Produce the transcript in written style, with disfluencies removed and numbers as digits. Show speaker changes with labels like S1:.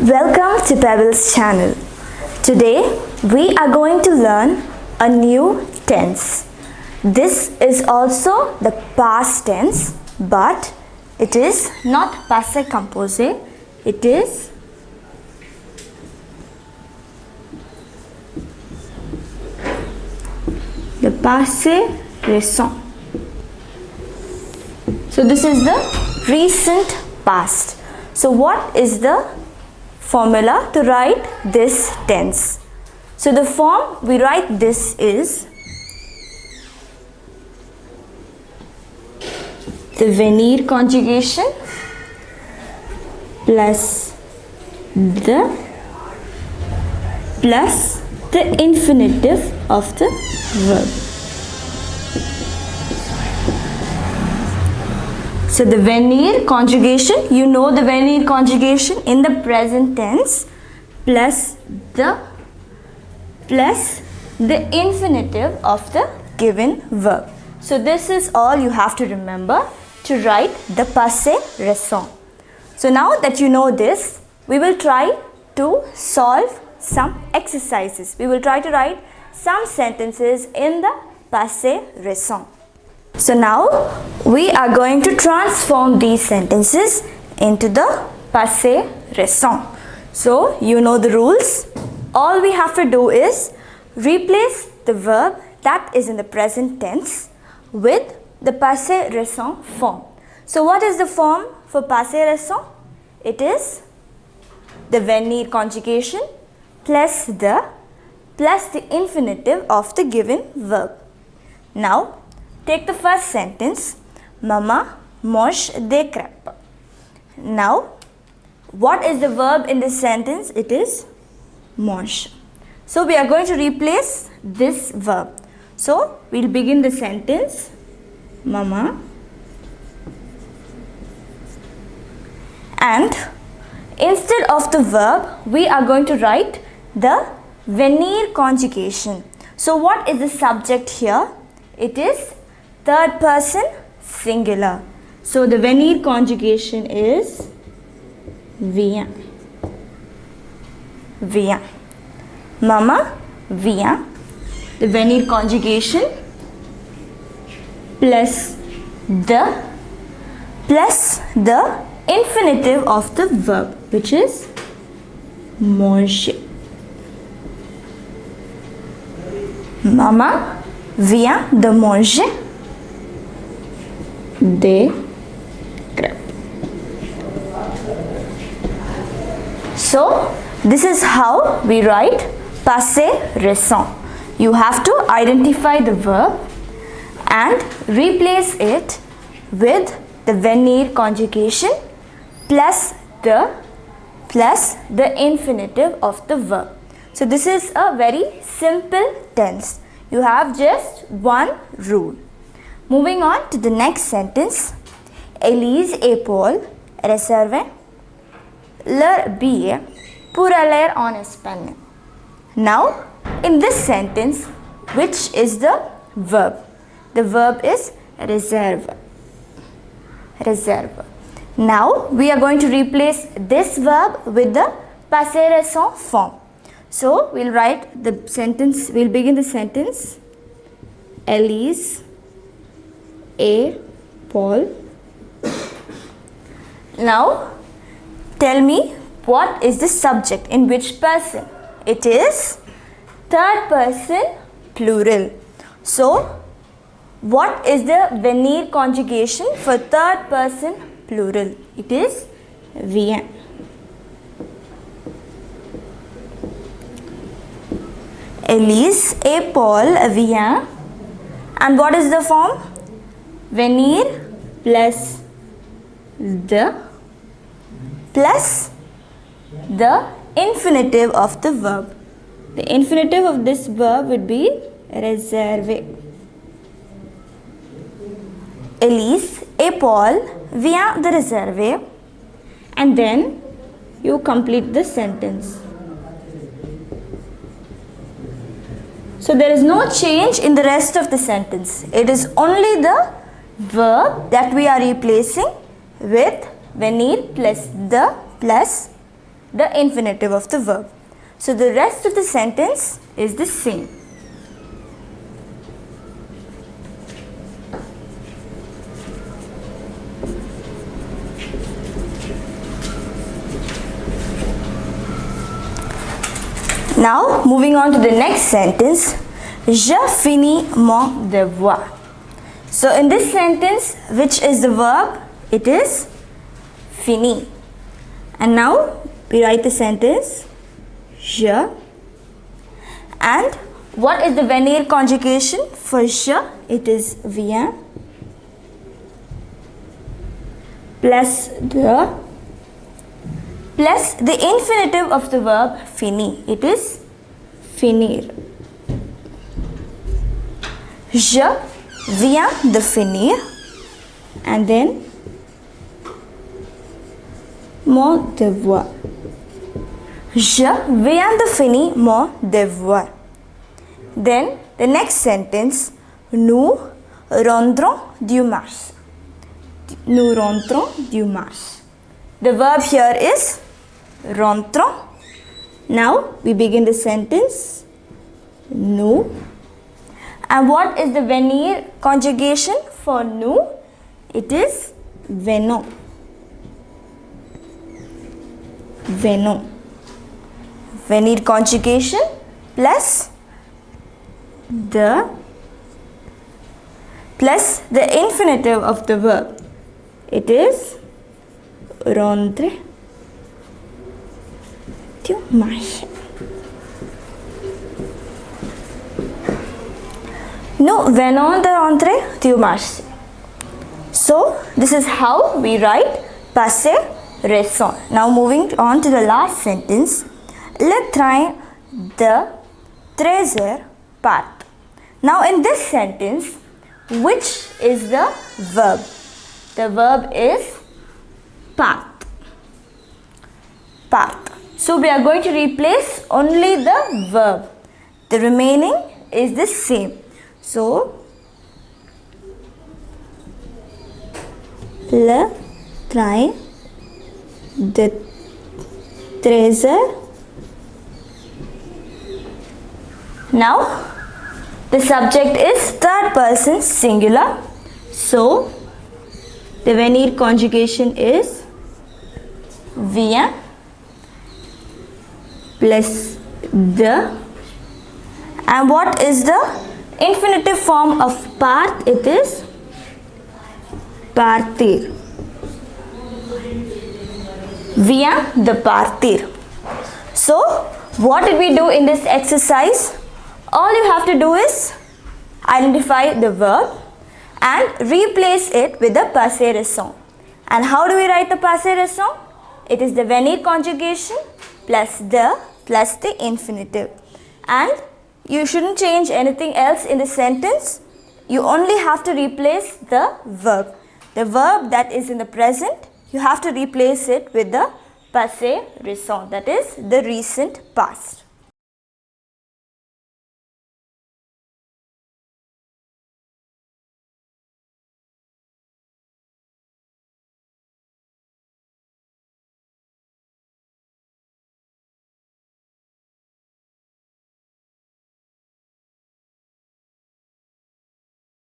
S1: Welcome to Pebbles channel. Today we are going to learn a new tense. This is also the past tense, but it is not passé composé. It is the passé récent. So this is the recent past. So what is the formula to write this tense? So the form we write this is the venir conjugation plus the infinitive of the verb. So the venir conjugation, you know the venir conjugation in the present tense plus the infinitive of the given verb. So this is all you have to remember to write the passé récent. So now that you know this, we will try to solve some exercises. We will try to write some sentences in the passé récent. So now we are going to transform these sentences into the passé récent. So you know the rules. All we have to do is replace the verb that is in the present tense with the passé récent form. So what is the form for passé récent? It is the venir conjugation plus the infinitive of the given verb. Now take the first sentence, Maman mange des crêpes. Now, what is the verb in this sentence? It is mange. So, we are going to replace this verb. So, we will begin the sentence, Maman, and instead of the verb, we are going to write the venir conjugation. So, what is the subject here? It is third person singular. So the venir conjugation is vient. Vient. Mama vient. The venir conjugation plus the infinitive of the verb, which is manger. Mama vient de manger des crêpes. So, this is how we write passé récent. You have to identify the verb and replace it with the venir conjugation plus the infinitive of the verb. So, this is a very simple tense. You have just one rule. Moving on to the next sentence. Élise et Paul réservaient leur billet pour aller en Espagne. Now, in this sentence, which is the verb? The verb is réserve. Réserve. Now, we are going to replace this verb with the passé récent form. So, we'll write the sentence, we'll begin the sentence, Élise et Paul. Now, tell me what is the subject, in which person? It is third person plural. So, what is the venir conjugation for third person plural? It is vient. Élise et Paul vient. And what is the form? Venir plus the infinitive of the verb. The infinitive of this verb would be réservé. Élise et Paul vient de réserver, and then you complete the sentence. So there is no change in the rest of the sentence. It is only the verb that we are replacing with venir plus the plus the infinitive of the verb. So the rest of the sentence is the same. Now moving on to the next sentence. Je finis mon devoir. So in this sentence, which is the verb? It is fini. And now we write the sentence je. And what is the venir conjugation for je? It is viens plus de plus the infinitive of the verb fini. It is finir. Je viens de finir, and then mon devoir. Je viens de finir mon devoir. Then the next sentence, nous rentrons dimanche. Nous rentrons dimanche. The verb here is rentrons. Now we begin the sentence. Nous. And what is the venir conjugation for nous? It is venons. Venons. Venir conjugation plus the infinitive of the verb. It is rentrer dimanche. Nous venons de rentrer dimanche. So this is how we write passé récent. Now moving on to the last sentence. Le train de 13h part. Now in this sentence, which is the verb? The verb is part. Part. So we are going to replace only the verb. The remaining is the same. So le train de 13h. Now the subject is third person singular. So the venir conjugation is vient plus de. And what is the infinitive form of part? It is partir. Vient de partir. So what did we do in this exercise? All you have to do is identify the verb and replace it with the passé récent. And how do we write the passé récent? It is the venir conjugation plus the infinitive. And you shouldn't change anything else in the sentence. You only have to replace the verb. The verb that is in the present, you have to replace it with the passé récent, that is the recent past.